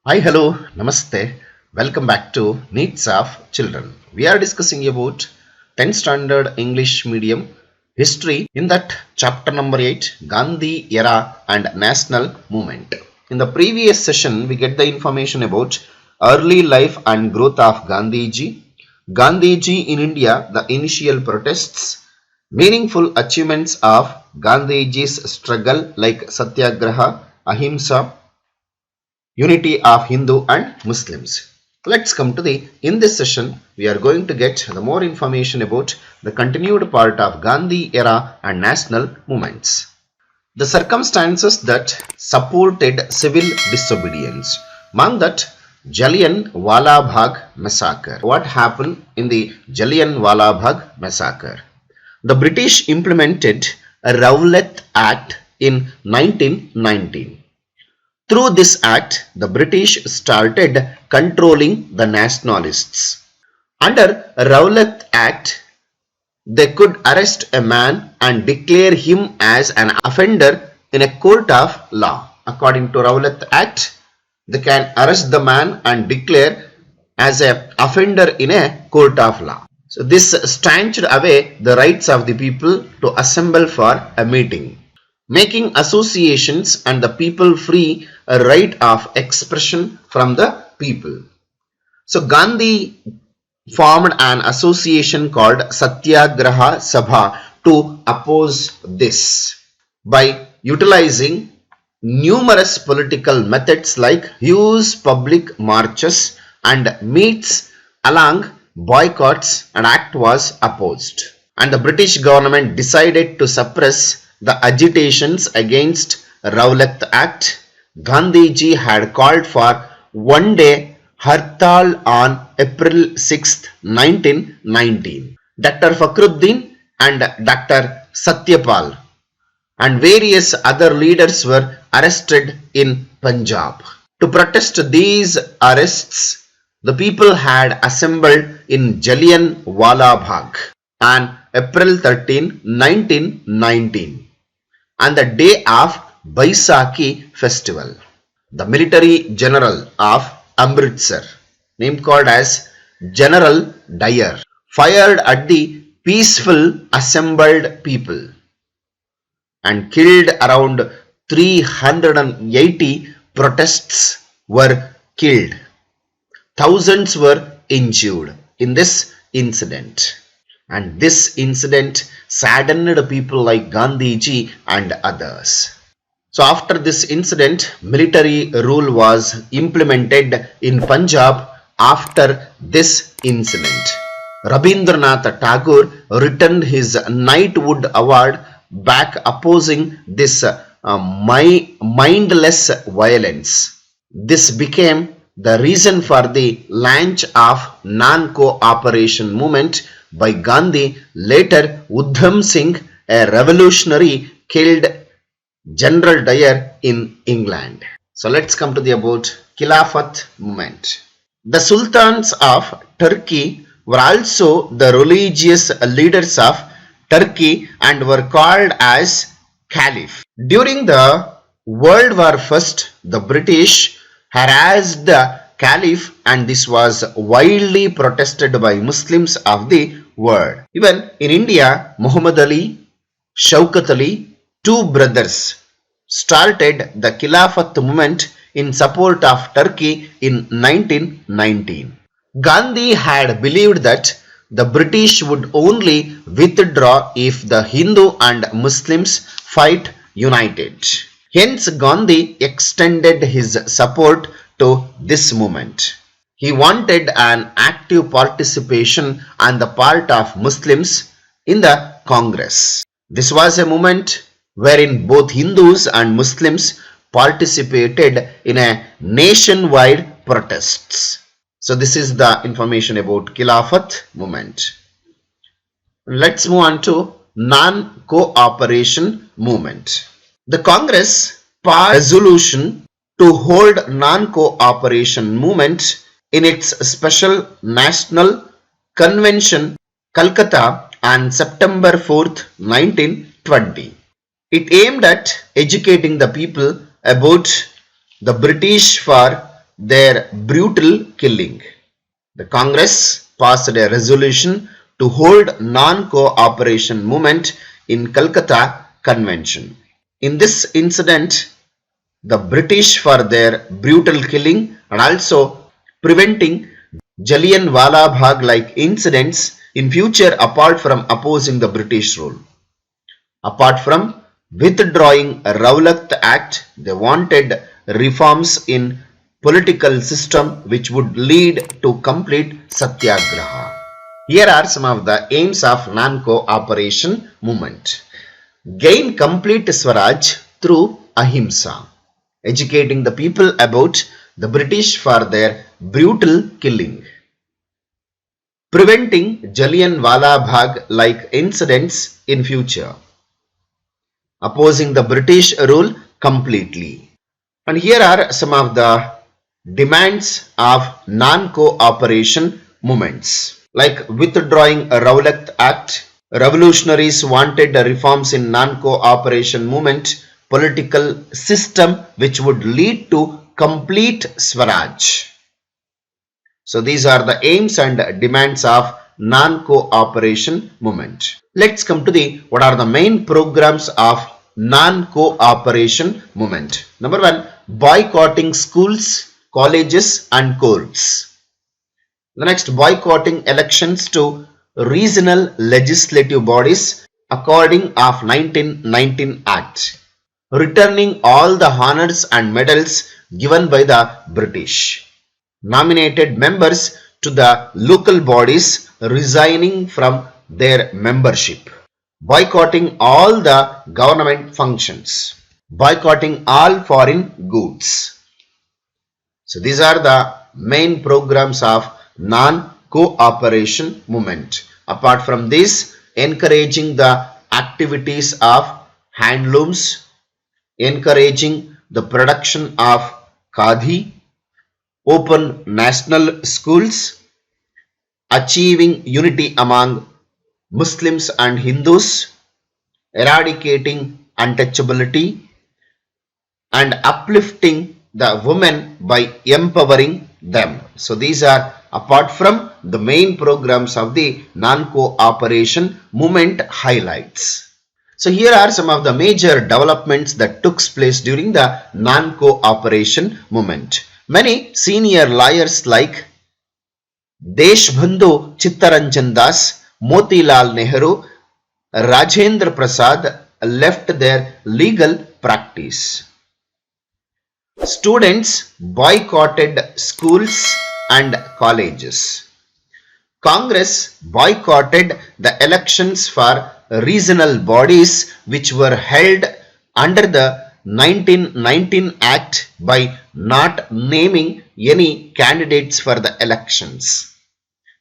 Hi, hello, namaste. Welcome back to Needs of Children. We are discussing about 10th Standard English Medium History. In that chapter number 8, Gandhi Era and National Movement. In the previous session, we get the information about early life and growth of Gandhiji. Gandhiji in India, the initial protests, meaningful achievements of Gandhiji's struggle like Sathyagraha, Ahimsa, unity of Hindu and Muslims. Let's come to in this session, we are going to get the more information about the continued part of Gandhi era and national movements. The circumstances that supported civil disobedience. Among that, Jallianwala Bagh Massacre. What happened in the Jallianwala Bagh Massacre? The British implemented a Rowlatt Act in 1919. Through this act, the British started controlling the nationalists. Under Rowlatt Act, they could arrest a man and declare him as an offender in a court of law. According to Rowlatt Act, they can arrest the man and declare as an offender in a court of law. So this stanched away the rights of the people to assemble for a meeting, making associations and the people free a right of expression from the people. So Gandhi formed an association called Sathyagraha Sabha to oppose this by utilizing numerous political methods like huge public marches and meets along boycotts. An act was opposed, and the British government decided to suppress the agitations against Rowlatt Act. Gandhiji had called for one-day Hartal on April 6, 1919. Dr. Fakhruddin and Dr. Satyapal and various other leaders were arrested in Punjab. To protest these arrests, the people had assembled in Jallianwala Bagh on April 13, 1919, on the day of Baisakhi festival. The military general of Amritsar, named called as General Dyer, fired at the peaceful assembled people and killed around 380 protests were killed. Thousands were injured in this incident. And this incident saddened people like Gandhiji and others. So after this incident, military rule was implemented in Punjab after this incident. Rabindranath Tagore returned his knighthood award back, opposing this mindless violence. This became the reason for the launch of non-cooperation movement by Gandhi. Later, Udham Singh, a revolutionary, killed General Dyer in England. So let's come to about Khilafat movement. The sultans of Turkey were also the religious leaders of Turkey and were called as Caliph. During the World War I, the British harassed the Caliph, and this was widely protested by Muslims of the world. Even in India, Muhammad Ali, Shaukat Ali, two brothers, started the Khilafat movement in support of Turkey in 1919. Gandhi had believed that the British would only withdraw if the Hindu and Muslims fight united. Hence, Gandhi extended his support to this movement. He wanted an active participation on the part of Muslims in the Congress. This was a movement wherein both Hindus and Muslims participated in a nationwide protests. So this is the information about Khilafat movement. Let's move on to non-cooperation movement. The Congress passed a resolution to hold non-cooperation movement in its special national convention, Calcutta, on September 4, 1920. It aimed at educating the people about the British for their brutal killing. The Congress passed a resolution to hold non-cooperation movement in Calcutta Convention. In this incident, the British for their brutal killing and also preventing Jallianwala Bagh like incidents in future apart from opposing the British rule. Apart from withdrawing Rowlatt Act, they wanted reforms in political system which would lead to complete Sathyagraha. Here are some of the aims of non-cooperation movement. Gain complete Swaraj through ahimsa, educating the people about the British for their brutal killing. Preventing Jallianwala Bagh like incidents in future. Opposing the British rule completely. And here are some of the demands of non-cooperation movements. Like withdrawing a Rowlatt Act, revolutionaries wanted reforms in non-cooperation movement, political system which would lead to complete Swaraj. So these are the aims and demands of non-cooperation movement. Let's come to the what are the main programs of non-cooperation movement. Number one, boycotting schools, colleges and courts. The next, boycotting elections to regional legislative bodies according of 1919 Act. Returning all the honors and medals given by the British. Nominated members to the local bodies resigning from their membership. Boycotting all the government functions. Boycotting all foreign goods. So these are the main programs of non-cooperation movement. Apart from this, encouraging the activities of handlooms, encouraging the production of khadi, open national schools, achieving unity among Muslims and Hindus, eradicating untouchability, and uplifting the women by empowering them. So these are apart from the main programs of the non-cooperation movement highlights. So here are some of the major developments that took place during the non-cooperation movement. Many senior lawyers like Deshbandhu Chittaranjan Das, Motilal Nehru, Rajendra Prasad left their legal practice. Students boycotted schools and colleges. Congress boycotted the elections for regional bodies which were held under the 1919 Act by not naming any candidates for the elections.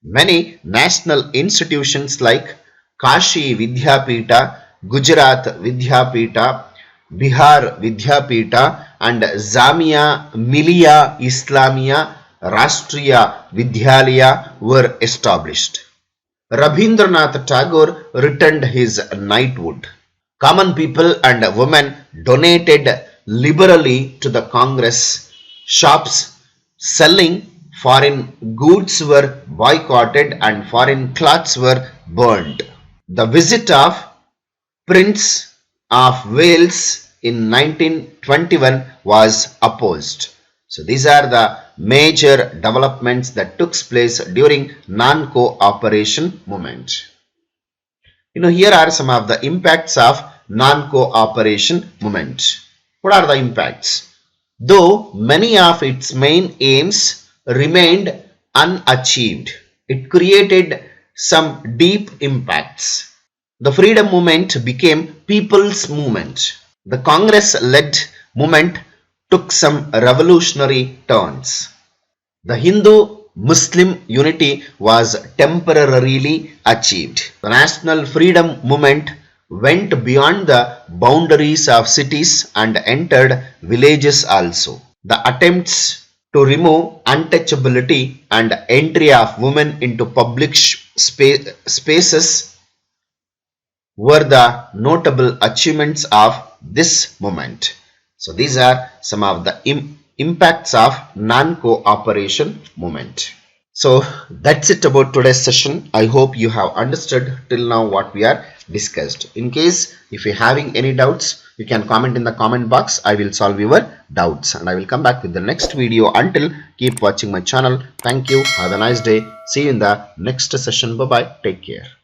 Many national institutions like Kashi Vidyapita, Gujarat Vidyapita, Bihar Vidyapita and Jamia Millia Islamia Rashtriya Vidyalaya were established. Rabindranath Tagore returned his knighthood. Common people and women donated liberally to the Congress. Shops selling foreign goods were boycotted and foreign clothes were burned. The visit of Prince of Wales in 1921 was opposed. So these are the major developments that took place during non-cooperation movement. Here are some of the impacts of non-cooperation movement. What are the impacts? Though many of its main aims remained unachieved, it created some deep impacts. The freedom movement became people's movement. The Congress-led movement took some revolutionary turns. The Hindu-Muslim unity was temporarily achieved. The national freedom movement went beyond the boundaries of cities and entered villages also. The attempts to remove untouchability and entry of women into public spaces were the notable achievements of this movement. So these are some of the impacts of non-cooperation movement. So that's it about today's session. I hope you have understood till now what we are discussed. In case if you're having any doubts, you can comment in the comment box. I will solve your doubts and I will come back with the next video. Until, keep watching my channel. Thank you. Have a nice day. See you in the next session. Bye bye. Take care.